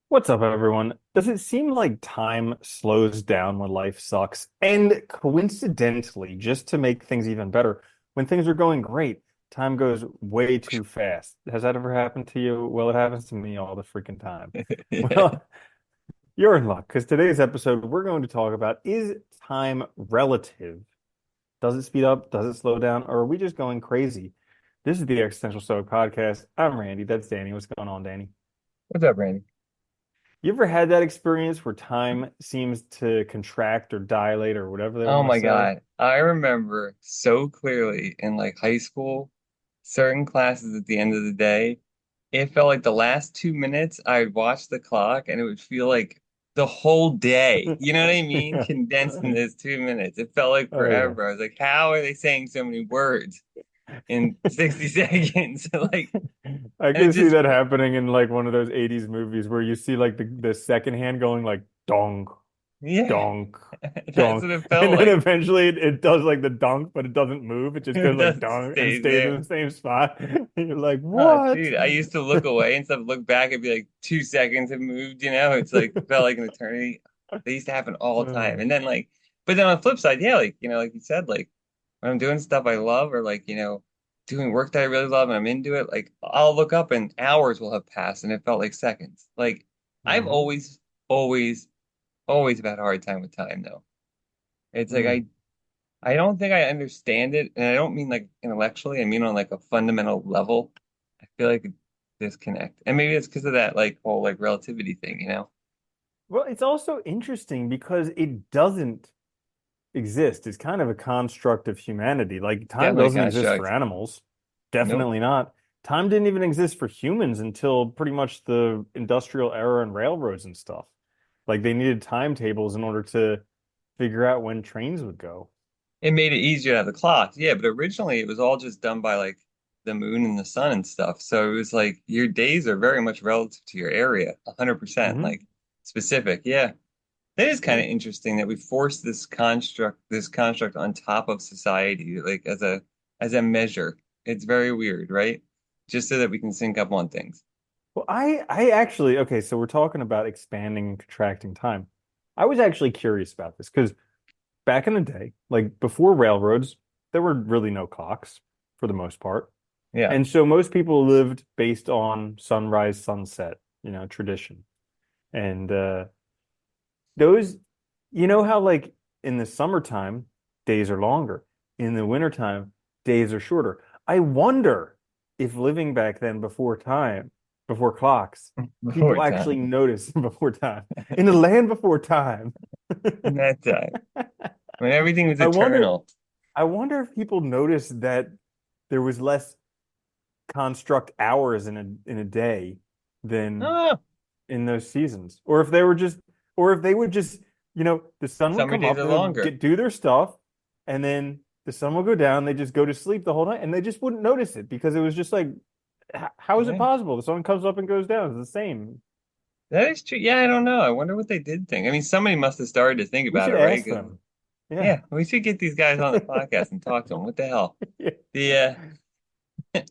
What's up, everyone? Does it seem like time slows down when life sucks? And coincidentally, just to make things even better, when things are going great, time goes way too fast. Has that ever happened to you? Well, it happens to me all the freaking time. Well, you're in luck because today's episode, we're going to talk about is time relative? Does it speed up? Does it slow down? Or are we just going crazy? This is the Existential Stoic Podcast. I'm Randy. That's Danny. What's going on, Danny? What's up, Randy? You ever had that experience where time seems to contract or dilate or whatever they Oh want to my say? God. I remember so clearly in like high school, certain classes at the end of the day, it felt like the last 2 minutes I'd watch the clock and it would feel like the whole day. You know what I mean? Condensed in those 2 minutes. It felt like Oh yeah. forever. I was like, how are they saying so many words in 60 seconds? Like, I and it can see just, that happening in like one of those 80s movies where you see like the second hand going like donk, yeah, donk, that's donk. what it And felt then like. eventually it does like the donk, but it doesn't move. It just goes It like doesn't donk and stay stays in there. the same spot. And you're like, Oh, what? dude, I used to look away and stuff, look back, it'd be like 2 seconds have moved, you know? It's like felt like an eternity. They used to happen all the time. Uh, And then like, but then on the flip side, yeah, like, like you said, like when I'm doing stuff I love or like, doing work that I really love and I'm into it, like I'll look up and hours will have passed and it felt like seconds. Like I've mhm. always, always had a hard time with time though. It's like Mm. I don't think I understand it, and I don't mean like intellectually. I mean on like a fundamental level. I feel like a disconnect, and maybe it's because of that like whole like relativity thing, you know? Well, it's also interesting because it doesn't exist. It's kind of a construct of humanity. Like time Definitely a doesn't exist for construct. animals. Nope. Definitely not. Time didn't even exist for humans until pretty much the industrial era and railroads and stuff. Like they needed timetables in order to figure out when trains would go. It made it easier to have the clocks, yeah, but originally it was all just done by like the moon and the sun and stuff. So it was like your days are very much relative to your area, 100%, Hmm. like specific. Yeah. That is kind Yeah. of interesting that we forced this construct on top of society, like as a measure. It's very weird, right? Just so that we can sync up on things. Well, I actually, okay, so we're talking about expanding and contracting time. I was actually curious about this because back in the day, like before railroads, there were really no clocks for the most part. Yeah. And so most people lived based on sunrise, sunset, tradition. And those, you know how like in the summertime, days are longer. In the wintertime, days are shorter. I wonder if living back then before time, before clocks, Before people actually time. noticed before time. In a land before time. In that time. When everything was I wonder, eternal. I wonder if people noticed that there was less construct hours in a day than Oh, in those seasons, or if they were just, or if they would just, the sun would summer come days up, are they would longer. get do their stuff, and then the sun would go down. They just go to sleep the whole night, and they just wouldn't notice it because it was just like, how is it Yeah. possible? The sun comes up and goes down. It's the same. That is true. Yeah, I don't know. I wonder what they did think. I mean, somebody must have started to think We about should it, right? ask 'Cause them. Yeah. yeah, we should get these guys on the podcast and talk to them. What the hell? Yeah. The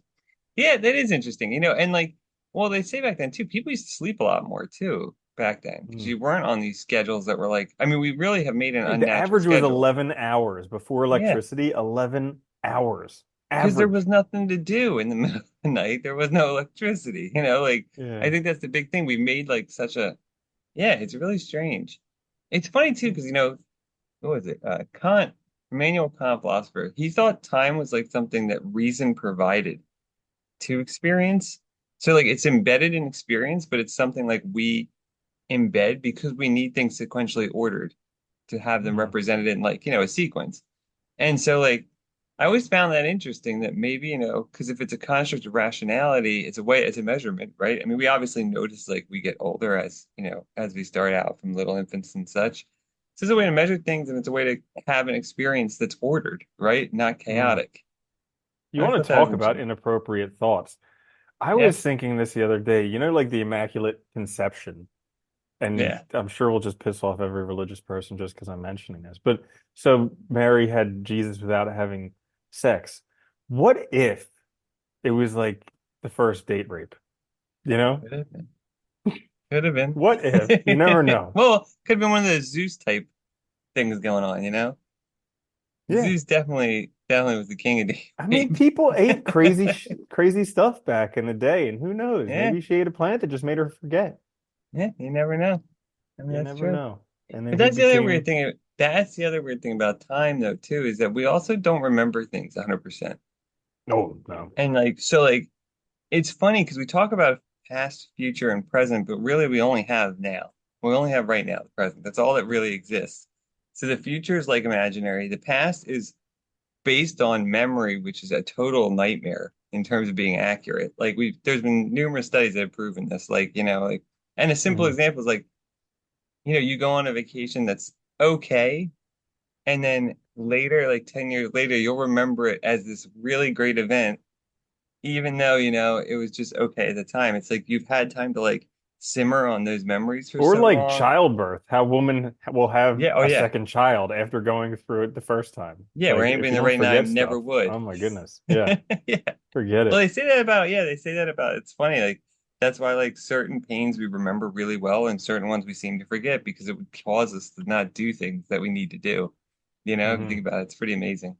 Yeah, that is interesting. And like, well, they say back then too, people used to sleep a lot more too back then because Mm. you weren't on these schedules that were like, I mean, we really have made an Dude, the unnatural average was schedule. 11 hours before Yeah, electricity, 11 hours. because there Average. was nothing to do in the middle of the night. There was no electricity. Like I Yeah. think that's the big thing. We made like such a, yeah, it's really strange. It's funny too because what was it? Kant, Immanuel Kant, philosopher, he thought time was like something that reason provided to experience. So like it's embedded in experience, but it's something like we embed because we need things sequentially ordered to have them Hmm. represented in like, a sequence. And so like I always found that interesting that maybe, because if it's a construct of rationality, it's a measurement, right? I mean, we obviously notice like we get older as we start out from little infants and such. This is a way to measure things and it's a way to have an experience that's ordered, right? Not Hmm. chaotic. You I want thought to that was talk about interesting. inappropriate thoughts. I Yeah. was thinking this the other day, like the Immaculate Conception. And Yeah. I'm sure we'll just piss off every religious person just because I'm mentioning this. But so Mary had Jesus without having sex. What if it was like the first date rape? You know? Could have been. Could have been. What if? You never know. Well, could have been one of those Zeus type things going on, you know? Yeah. Zeus definitely was the king of I mean, deep. people ate crazy stuff back in the day, and who knows? Yeah, Maybe she ate a plant that just made her forget. yeah, you never know. I mean, You that's never true. know. And then But he that's the other weird became, thing. That's the other weird thing about time, though, too, is that we also don't remember things 100%. oh no. And it's funny because we talk about past, future, and present, but really we only have now. We only have right now, the present. That's all that really exists. So the future is like imaginary. The past is based on memory, which is a total nightmare in terms of being accurate. There's been numerous studies that have proven this. And a simple Hmm. example is you go on a vacation that's okay, and then later, like 10 years later, you'll remember it as this really great event, even though, it was just okay at the time. It's like you've had time to simmer on those memories for Or so like long. childbirth, how women will have Yeah, oh a yeah. second child after going through it the first time. Yeah, where Like anybody if in you the don't right forget time never stuff, would. oh my goodness. Yeah, Yeah. forget Well, it. they say that about it's funny. That's why certain pains we remember really well and certain ones we seem to forget because it would cause us to not do things that we need to do. If you Hmm. think about it, it's pretty amazing.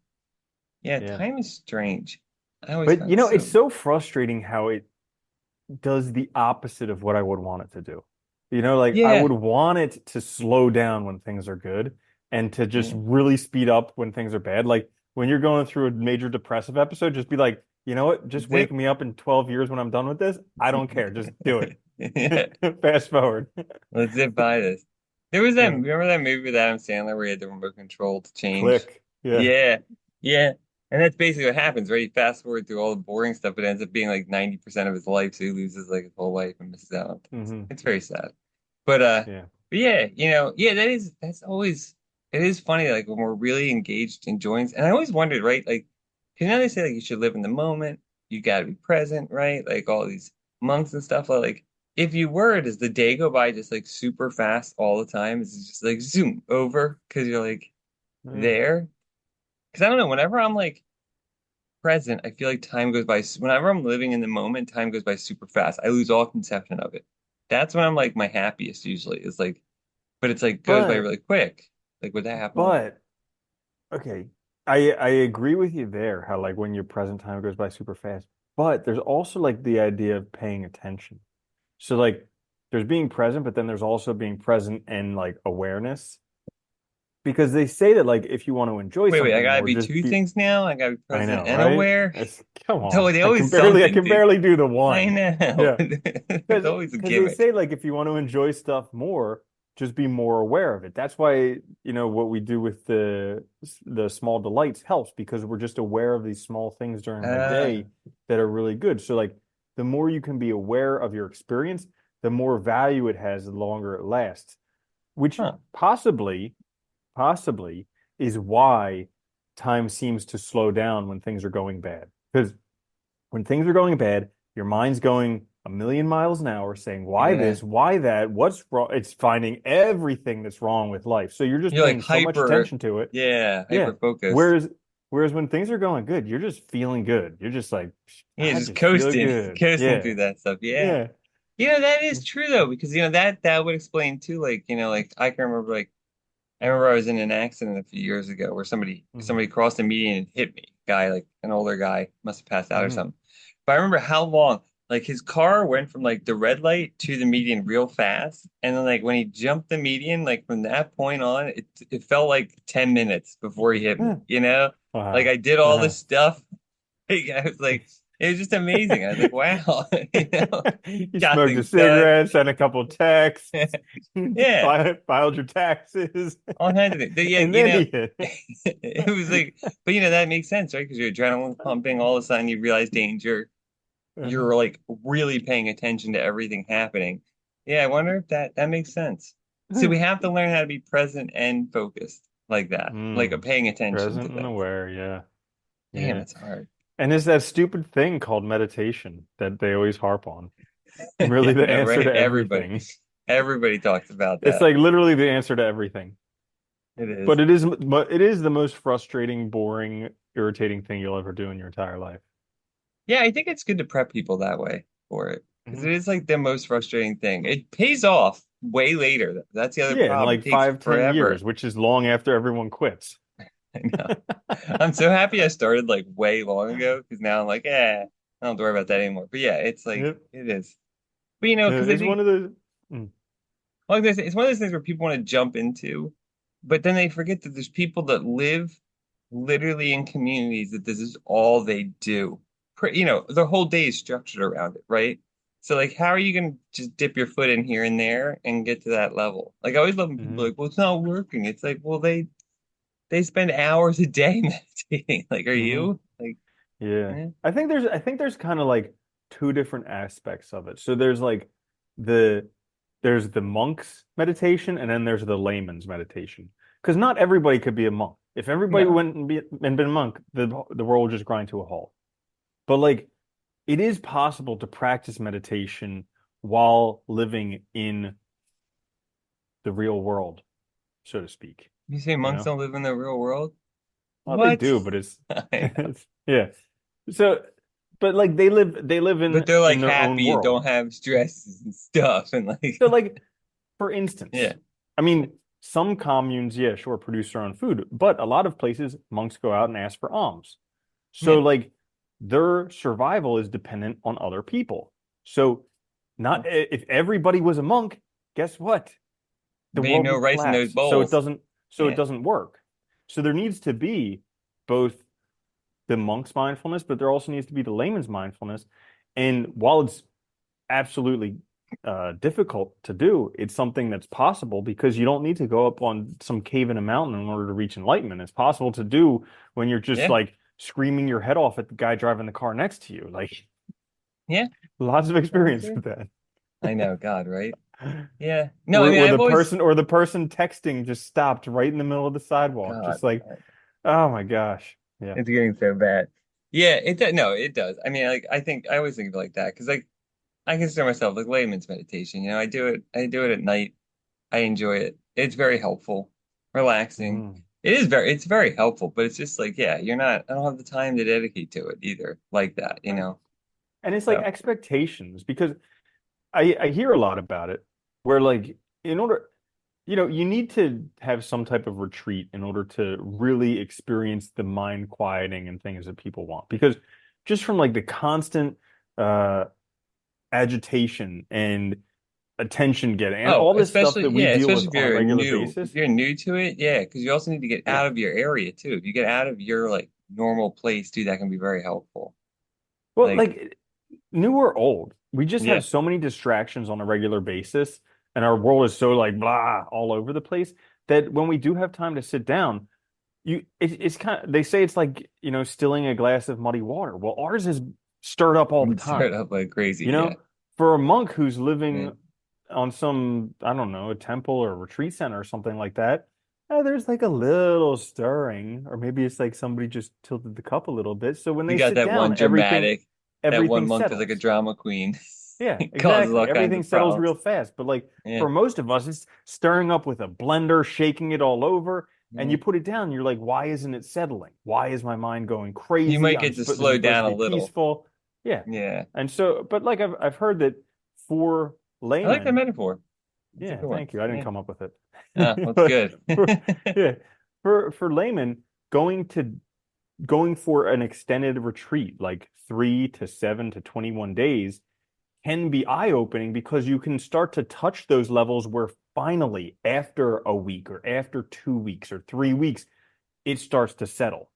Yeah, Yeah. time is strange. I always But found it it's so. so frustrating how it does the opposite of what I would want it to do. Like I Yeah. would want it to slow down when things are good and to just Yeah. really speed up when things are bad. Like when you're going through a major depressive episode, just be like, you know what? Just wake Zip. me up in 12 years when I'm done with this. I don't care. Just do Yeah. it. Fast forward. Let's zip by this. There was that, Yeah. remember that movie with Adam Sandler where he had the remote control to change? Click. Yeah. Yeah. Yeah. And that's basically what happens, right? You fast forward through all the boring stuff, but it ends up being like 90% of his life, so he loses his whole life and misses out on things. Hmm. It's very sad. But uh Yeah. but yeah, yeah, that's always it is funny, like when we're really engaged in joins. And I always wondered, right? Like, 'cause now they say you should live in the moment, you gotta be present, right? Like all these monks and stuff like if you were, does the day go by just super fast all the time? Is it just zoom over because you're Yeah. there? Because I don't know, whenever I'm present, I feel like time goes by. Whenever I'm living in the moment, time goes by super fast. I lose all conception of it. That's when I'm my happiest usually. But it's goes by But really quick. Like, would that happen with you? but okay. I agree with you there, how like when your present time goes by super fast. But there's also like the idea of paying attention. So like there's being present, but then there's also being present and like awareness. Because they say that like if you want to enjoy Wait, I something gotta more, be just two be things now. I gotta be I present know, and right? aware. It's come Oh, on. they always I something can to. barely do the I one. know. Yeah. It's always a Because they gimmick. say like if you want to enjoy stuff more, just be more aware of it. That's why, what we do with the small delights helps because we're just aware of these small things during the Uh, day that are really good. So like the more you can be aware of your experience, the more value it has the longer it lasts, which huh. possibly is why time seems to slow down when things are going bad. Because when things are going bad, your mind's going a million miles an hour saying, why Yeah. this, why that, what's wrong? It's finding everything that's wrong with life. So you're just You're paying so much hyper, attention to it. yeah, Yeah. hyper focused. Whereas when things are going good, you're just feeling good. You're just like, Yeah, I just just feel coasting, good. coasting Yeah. through that stuff. Yeah. Yeah. That is true though, because that would explain too, I can remember I remember I was in an accident a few years ago where Hmm. somebody crossed the median and hit me. Guy, like an older guy, must have passed out or Hmm. something. But I remember how long, his car went from the red light to the median real fast. And then when he jumped the median, from that point on, it felt like 10 minutes before he hit me, Yeah. Like Wow. I did all Uh-huh. this stuff. I was it was just amazing. I was like, wow, You got smoked a things done. cigarette, sent a couple texts, Yeah, filed your taxes, all kinds of things. Yeah, and then he hit. it was but that makes sense, right? Because your adrenaline's pumping. All of a sudden, you realize danger. Uh-huh. You're really paying attention to everything happening. Yeah, I wonder if that makes sense. So we have to learn how to be present and focused like that, Mm. paying attention to Present and things. aware, yeah. Damn, Yeah. it's hard. And there's that stupid thing called meditation that they always harp on. Really I the know, answer right? to everything. Everybody talks about It's that. like literally the answer to everything. It is. But it is the most frustrating, boring, irritating thing you'll ever do in your entire life. Yeah, I think it's good to prep people that way for it. because Mhm. it is like the most frustrating thing. It pays off way later. That's the other Yeah, in problem. It like takes 5, 10 years, forever. which is long after everyone quits. I know. I'm so happy I started like way long ago because now I'm like, I don't have to worry about that anymore. But yeah, it's like Yep. it is. But you know, because I It's one think of the. Mm, like this, it's one of those things where people want to jump into, but then they forget that there's people that live literally in communities that this is all they do. You know, their whole day is structured around it, right? So like, how are you going to just dip your foot in here and there and get to that level? Like, I always love when people are mhm, like, well, it's not working. It's like, well, they spend hours a day meditating. Like, are mhm. you? Like, Yeah. eh? I think there's kind of like two different aspects of it. So there's like the there's the monk's meditation and then there's the layman's meditation. Because not everybody could be a monk. If everybody No. went and been a monk, the world would just grind to a halt. But like it is possible to practice meditation while living in the real world, so to speak. You say You monks know? don't live in the real world? Well, they What? do, but it's, I know. yeah. So, but like they live But they're in like their own happy and world. don't have stresses and stuff and like, So like for instance, yeah. I mean, some communes, yeah, sure, produce their own food, but a lot of places monks go out and ask for alms. So Yeah. like their survival is dependent on other people. So not if everybody was a monk, guess what? The There ain't world no would rice in those collapse. bowls. So it Yeah. doesn't work. So there needs to be both the monk's mindfulness, but there also needs to be the layman's mindfulness. And while it's absolutely difficult to do, it's something that's possible because you don't need to go up on some cave in a mountain in order to reach enlightenment. It's possible to do when you're just Yeah. like screaming your head off at the guy driving the car next to you. Like Yeah. lots of experience Honestly. with that. I know, God, right? Yeah. No, I Or, mean, or I've the always, person or the person texting just stopped right in the middle of the sidewalk, God, just like, oh my gosh. Yeah. it's getting so bad. Yeah, it does. No, it does. I mean, like, I think I always think of it like that because, like, I consider myself like layman's meditation. You know, I do it at night. I enjoy it. It's very helpful, relaxing. Mhm. It's very helpful, but it's just like, yeah, I don't have the time to dedicate to it either, like that, you Right. know? And it's like So, expectations because I hear a lot about it where like in order you need to have some type of retreat in order to really experience the mind quieting and things that people want because just from like the constant uh agitation and attention getting and oh, all this stuff that we deal especially with on a regular if basis. you're new to it, yeah, because you also need to get Yeah. out of your area too. If you get out of your like normal place too, that can be very helpful. Well, Like, like new or old, we just yeah. have so many distractions on a regular basis, and our world is so like blah all over the place that when we do have time to sit down, it's kind of they say it's like, stilling a glass of muddy water. Well, ours is stirred up all the Start time. up like crazy, You yeah. know, for a monk who's living Yeah. on some, I don't know, a temple or a retreat center or something like that, there's like a little stirring, or maybe it's like somebody just tilted the cup a little bit. So when You they got sit that down, one dramatic, that one everything monk is like a settles. drama queen. Yeah, It causes exactly. all kinds Everything of settles problems. real fast. But like Yeah. for most of us, it's stirring up with a blender, shaking it all over, and Yeah. you put it down. You're like, why isn't it settling? Why is my mind going You crazy? might get to This is slow supposed down to a be little. peaceful. Yeah. Yeah. And so, but like I've heard that for I like that laymen, metaphor. That's a yeah, good one. thank you. I didn't Yeah. come up with it. Ah, that's But good. for yeah, for laymen, going for an extended retreat, like 3 to 7 to 21 days, can be eye-opening because you can start to touch those levels where finally, after a week or after 2 weeks or 3 weeks, it starts to settle.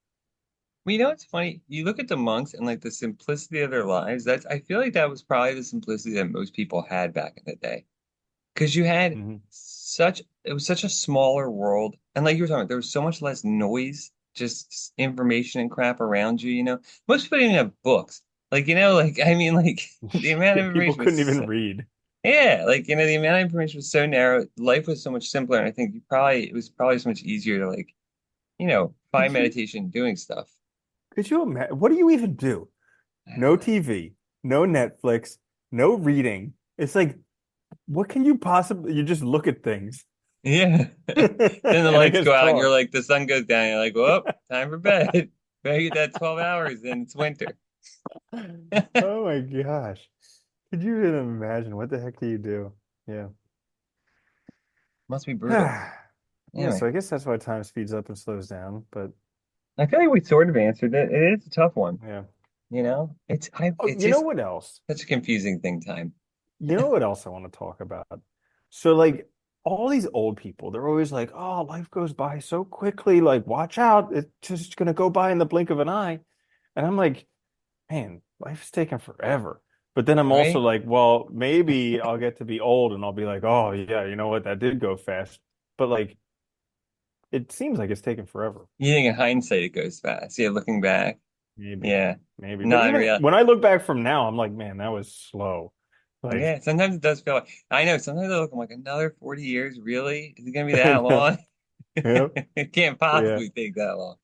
Well, you know what's funny? You look at the monks and like the simplicity of their lives. I feel like that was probably the simplicity that most people had back in the day. Because you had Hmm. it was such a smaller world. And like you were talking about, there was so much less noise, just information and crap around you, you know. Most people didn't have books. Like, you know, like I mean, like the amount of People information couldn't was even read. yeah, like you know, the amount of information was so narrow. Life was so much simpler, and I think it was probably so much easier to like, find Could you meditation doing stuff. could you imagine what do you even do? I don't No know. TV, no Netflix, no reading. It's like, what can you possibly you just look at things Yeah. Then the and I lights guess go out and you're talk. like the sun goes down, you're like, well, time for bed. Better get that 12 hours and it's winter. Oh my gosh. Could you even imagine? What the heck do you do? Yeah. Must be brutal. Yeah, Anyway, so I guess that's why time speeds up and slows down. But I feel like we sort of answered it. It is a tough one. yeah. Oh, It's you know just what else? such a confusing thing, time. You know what else I want to talk about? So like all these old people, they're always like, "Oh, life goes by so quickly. Like, watch out. It's just gonna go by in the blink of an eye." And I'm like, man, life's taking forever. But then I'm also Right? like, well, maybe I'll get to be old and I'll be like, oh yeah, you know what? That did go fast. But like it seems like it's taking forever. You think in hindsight it goes fast. Yeah, looking back. Maybe. Yeah. Maybe. But Not in even real. when I look back from now, I'm like, man, that was slow. Like, Yeah, sometimes it does feel like I know, sometimes I look, I'm like, another 40 years, really? Is it gonna be I that know. long? Yep. It can't Yeah. possibly take that long.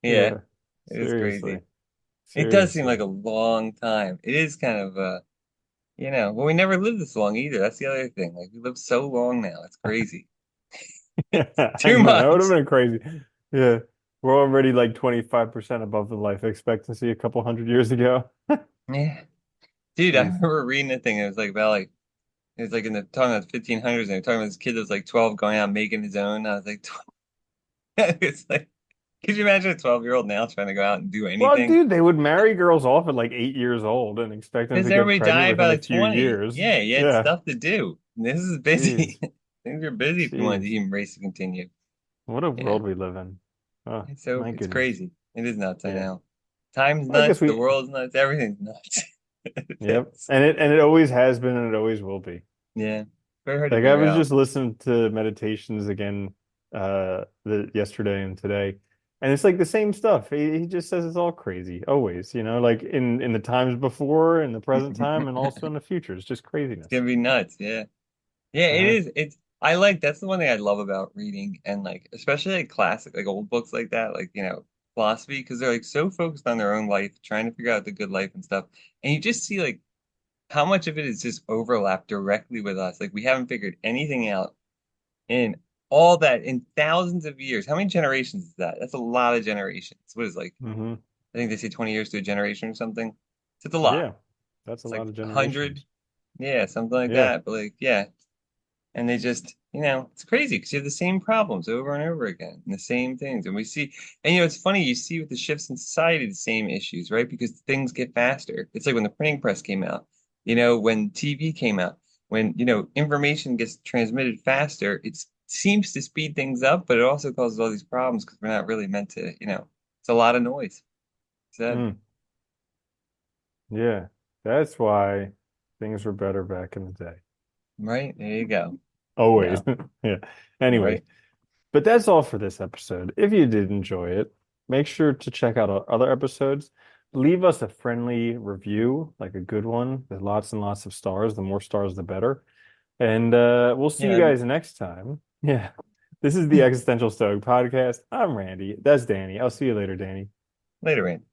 Yeah, Yeah. it is Seriously. crazy. It does seem like Seriously. a long time. It is kind of well, we never lived this long either. That's the other thing. Like we live so long now. It's crazy. It's Yeah, I too know. That would have much. been crazy. Yeah. We're already like 25% above the life expectancy a couple hundred years ago. Yeah. Dude, I Jeez. remember reading a thing. It was like about like it was like in the talking about the 1500s, and they're talking about this kid that was like 12 going out making his own. I was like, it's like, could you imagine a 12-year-old now trying to go out and do Well, anything? dude, they would marry girls off at like 8 years old and expect them Because to get everybody pregnant died by within a like few 20. years. Yeah, you had Yeah. stuff to do. And this is busy. Jeez. Things are busy if you want the Jeez. human race to continue. What a Yeah. world we live in. Oh, It's so my it's goodness. crazy. It is nuts, I Yeah. know. Time's Well, I guess nuts, the we, world's nuts, everything's nuts. yep. It's, And it always has been and it always will be. yeah. Very hard to Like I figure was out. just listening to meditations again yesterday and today. And it's like the same stuff. He just says it's all crazy, always, like in the times before, in the present time, and also in the future. It's just It's craziness. gonna be nuts, yeah. Yeah, it Uh-huh. is. It's I like that's the one thing I love about reading and like especially like classic like old books like that, like philosophy, because they're like so focused on their own life, trying to figure out the good life and stuff. And you just see like how much of it is just overlapped directly with us. Like we haven't figured anything out in all that in thousands of years. How many generations is that? That's a lot of generations. What is like Hmm. I think they say 20 years to a generation or something. So it's a lot. Yeah. That's a It's lot like of 100, generations. yeah, something like Yeah. that. But like, yeah. And they just, it's crazy because you have the same problems over and over again, and the same things. And we see, and it's funny, you see with the shifts in society, the same issues, right? Because things get faster. It's like when the printing press came out, when TV came out, when, information gets transmitted faster, it seems to speed things up, but it also causes all these problems because we're not really meant to, it's a lot of noise. Said, Mm. Yeah. That's why things were better back in the day. right? There you go. Always. No, Yeah. Anyways, right? but that's all for this episode. If you did enjoy it, make sure to check out our other episodes. Leave us a friendly review, like a good one, with lots and lots of stars. The more stars, the better. And we'll see Yeah, you that'd be guys cool. next time. Yeah. This is the Existential Stoic Podcast. I'm Randy. That's Danny. I'll see you later, Danny. Later, Rand.